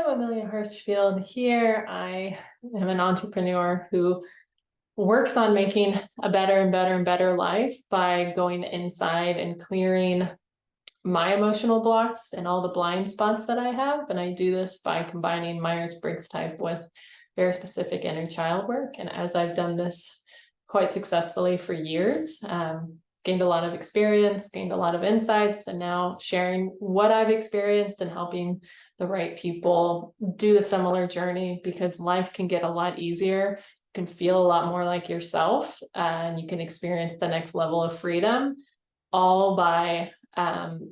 I'm Amelia Hirschfield here. I am an entrepreneur who works on making a better and better and better life by going inside and clearing my emotional blocks and all the blind spots that I have. And I do this by combining Myers-Briggs type with very specific inner child work. And as I've done this quite successfully for years, gained a lot of experience, gained a lot of insights, and now sharing what I've experienced and helping the right people do the similar journey, because life can get a lot easier. You can feel a lot more like yourself, and you can experience the next level of freedom, all by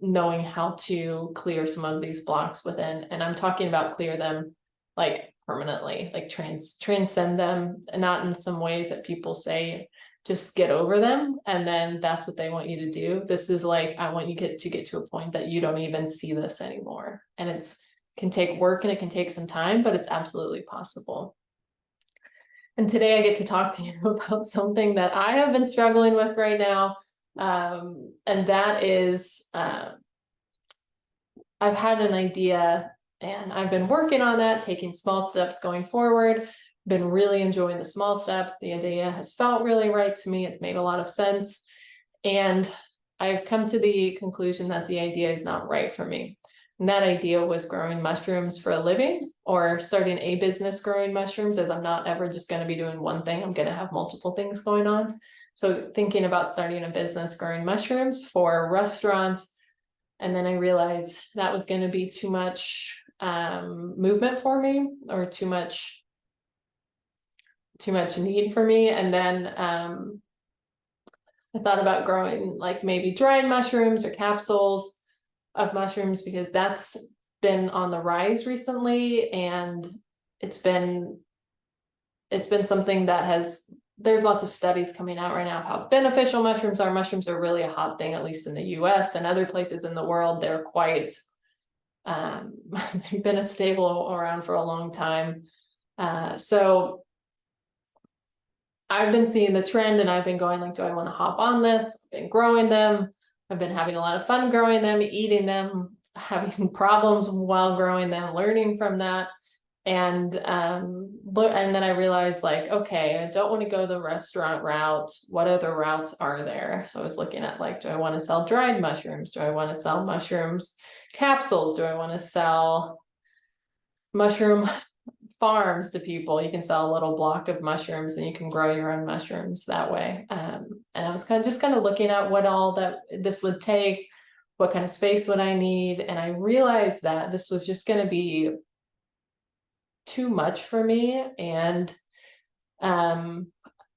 knowing how to clear some of these blocks within. And I'm talking about clear them like permanently, like transcend them, and not in some ways that people say just get over them and then that's what they want you to do. This is like, I want you to get to a point that you don't even see this anymore. And it's can take work and it can take some time, but it's absolutely possible. And today I get to talk to you about something that I have been struggling with right now. And that is, I've had an idea and I've been working on that, taking small steps going forward. Been really enjoying the small steps. The idea has felt really right to me. It's made a lot of sense. And I've come to the conclusion that the idea is not right for me. And that idea was growing mushrooms for a living, or starting a business growing mushrooms, as I'm not ever just going to be doing one thing. I'm going to have multiple things going on. So thinking about starting a business growing mushrooms for restaurants. And then I realized that was going to be too much movement for me, or too much need for me. And then I thought about growing like maybe dried mushrooms or capsules of mushrooms, because that's been on the rise recently. And it's been something that there's lots of studies coming out right now of how beneficial mushrooms are. Mushrooms are really a hot thing, at least in the US and other places in the world. They're quite, they've been a staple around for a long time. So I've been seeing the trend and I've been going like, do I want to hop on this? I've been growing them. I've been having a lot of fun growing them, eating them, having problems while growing them, learning from that. And then I realized like, okay, I don't want to go the restaurant route. What other routes are there? So I was looking at like, do I want to sell dried mushrooms? Do I want to sell mushrooms capsules? Do I want to sell mushroom farms to people? You can sell a little block of mushrooms and you can grow your own mushrooms that way. And I was kind of looking at what all that this would take, what kind of space would I need. And I realized that this was just going to be too much for me. And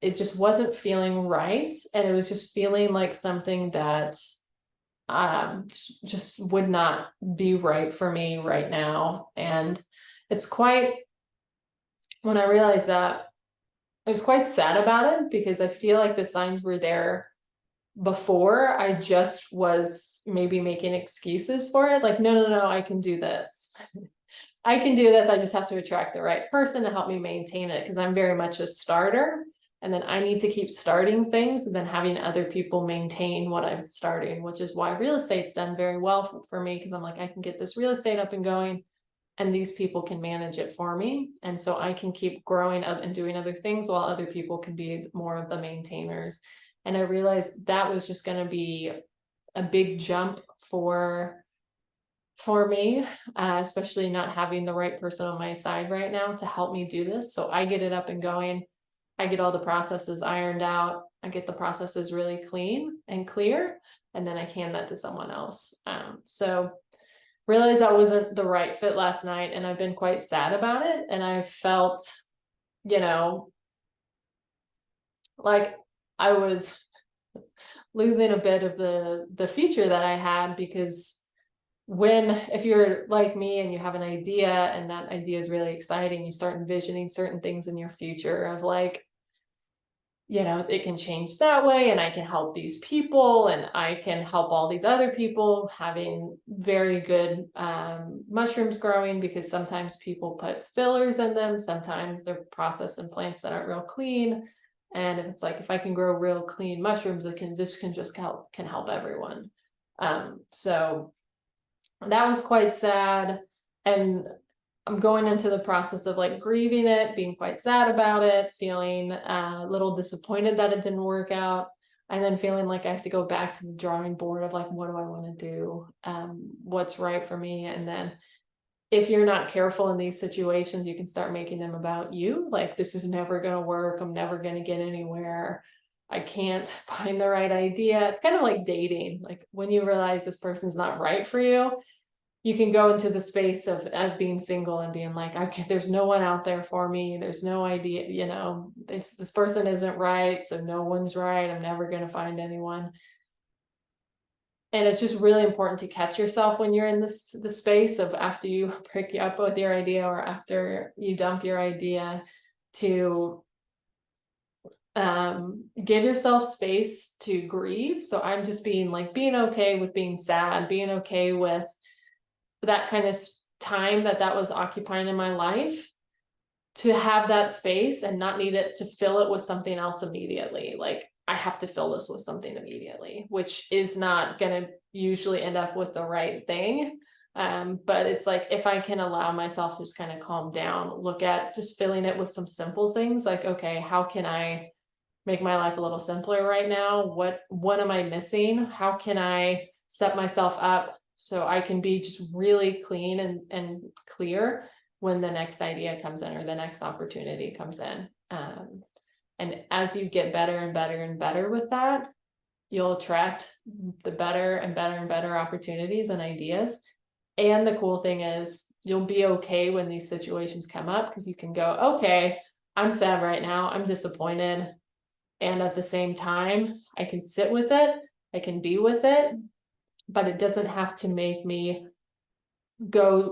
it just wasn't feeling right. And it was just feeling like something that just would not be right for me right now. And it's quite, when I realized that, I was quite sad about it, because I feel like the signs were there before. I just was maybe making excuses for it. Like, no, I can do this. I can do this. I just have to attract the right person to help me maintain it, because I'm very much a starter. And then I need to keep starting things and then having other people maintain what I'm starting, which is why real estate's done very well for me, because I'm like, I can get this real estate up and going, and these people can manage it for me. And so I can keep growing up and doing other things while other people can be more of the maintainers. And I realized that was just going to be a big jump for me, especially not having the right person on my side right now to help me do this. So I get it up and going. I get all the processes ironed out. I get the processes really clean and clear, and then I hand that to someone else. So realized that wasn't the right fit last night, and I've been quite sad about it. And I felt, like I was losing a bit of the future that I had, because if you're like me and you have an idea and that idea is really exciting, you start envisioning certain things in your future of like, it can change that way, and I can help these people, and I can help all these other people having very good mushrooms growing, because sometimes people put fillers in them. Sometimes they're processed in plants that aren't real clean. And if it's like, if I can grow real clean mushrooms, this can just help everyone. So that was quite sad. And I'm going into the process of like grieving it, being quite sad about it, feeling a little disappointed that it didn't work out, and then feeling like I have to go back to the drawing board of like, what do I want to do? What's right for me? And then if you're not careful in these situations, you can start making them about you. Like, this is never going to work. I'm never going to get anywhere. I can't find the right idea. It's kind of like dating. Like when you realize this person's not right for you, you can go into the space of being single and being like, there's no one out there for me. There's no idea, you know, this person isn't right. So no one's right. I'm never going to find anyone. And it's just really important to catch yourself when you're in the space of after you break up with your idea or after you dump your idea, to give yourself space to grieve. So I'm just being okay with being sad, being okay with that kind of time that was occupying in my life, to have that space and not need it to fill it with something else immediately. Like, I have to fill this with something immediately, which is not going to usually end up with the right thing. But it's like, if I can allow myself to just kind of calm down, look at just filling it with some simple things, like, okay, how can I make my life a little simpler right now? What am I missing? How can I set myself up so I can be just really clean and clear when the next idea comes in or the next opportunity comes in? And as you get better and better and better with that, you'll attract the better and better and better opportunities and ideas. And the cool thing is, you'll be okay when these situations come up, because you can go, okay, I'm sad right now, I'm disappointed. And at the same time, I can sit with it, I can be with it, but it doesn't have to make me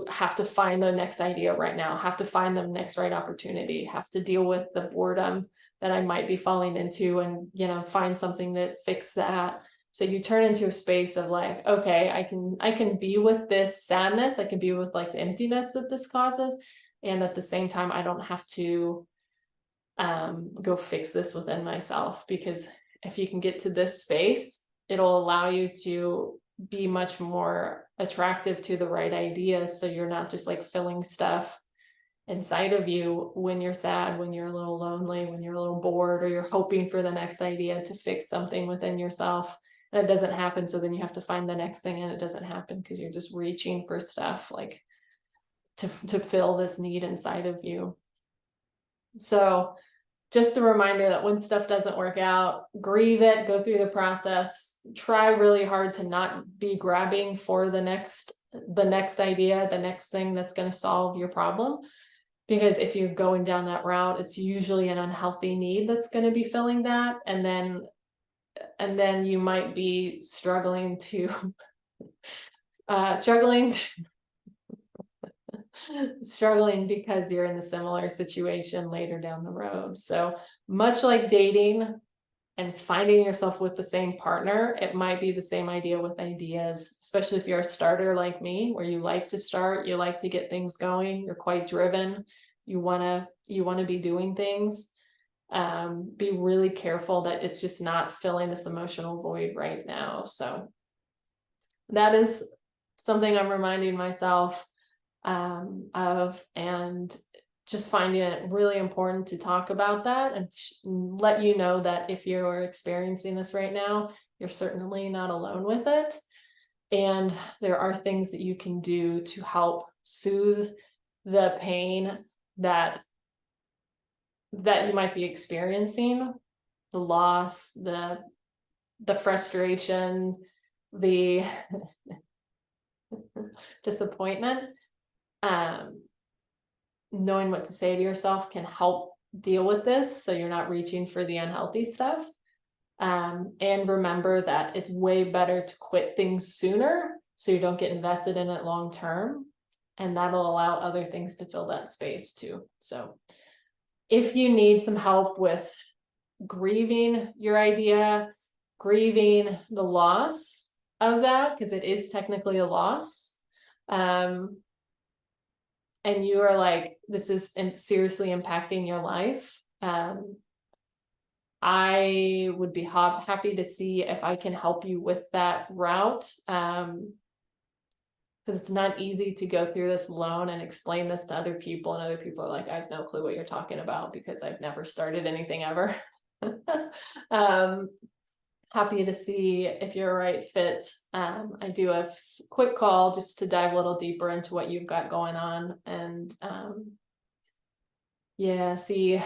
have to find the next idea right now, have to find the next right opportunity, have to deal with the boredom that I might be falling into, and, you know, find something to fix that. So you turn into a space of like, okay, I can be with this sadness, I can be with like the emptiness that this causes, and at the same time, I don't have to go fix this within myself, because if you can get to this space, it'll allow you to be much more attractive to the right ideas. So you're not just like filling stuff inside of you when you're sad, when you're a little lonely, when you're a little bored, or you're hoping for the next idea to fix something within yourself, and it doesn't happen. So then you have to find the next thing, and it doesn't happen because you're just reaching for stuff like to fill this need inside of you. So just a reminder that when stuff doesn't work out, grieve it, go through the process, try really hard to not be grabbing for the next idea, the next thing that's going to solve your problem. Because if you're going down that route, it's usually an unhealthy need that's going to be filling that. And then you might be struggling because you're in a similar situation later down the road. So much like dating and finding yourself with the same partner, it might be the same idea with ideas, especially if you're a starter like me, where you like to start, you like to get things going, you're quite driven, you want to be doing things. Be really careful that it's just not filling this emotional void right now. So that is something I'm reminding myself of, and just finding it really important to talk about that and let you know that if you're experiencing this right now, you're certainly not alone with it. And there are things that you can do to help soothe the pain that you might be experiencing, the loss, the frustration, the disappointment. Knowing what to say to yourself can help deal with this, so you're not reaching for the unhealthy stuff. And remember that it's way better to quit things sooner, so you don't get invested in it long term, and that'll allow other things to fill that space too. So if you need some help with grieving your idea, grieving the loss of that, because it is technically a loss, and you are like, this is seriously impacting your life, I would be happy to see if I can help you with that route. because it's not easy to go through this alone and explain this to other people, and other people are like, I have no clue what you're talking about because I've never started anything ever. Happy to see if you're a right fit. I do a quick call just to dive a little deeper into what you've got going on, and yeah, see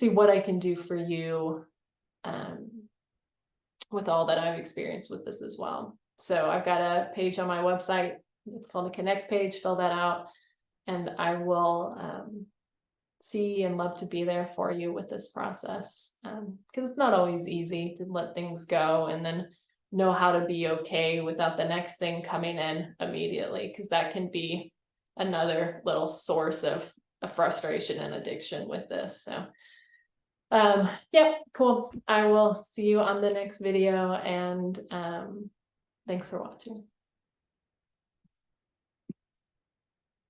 what I can do for you with all that I've experienced with this as well. So I've got a page on my website. It's called a connect page. Fill that out, and I will see and love to be there for you with this process, because it's not always easy to let things go and then know how to be okay without the next thing coming in immediately, because that can be another little source of frustration and addiction with this. So yeah, cool. I will see you on the next video, and thanks for watching.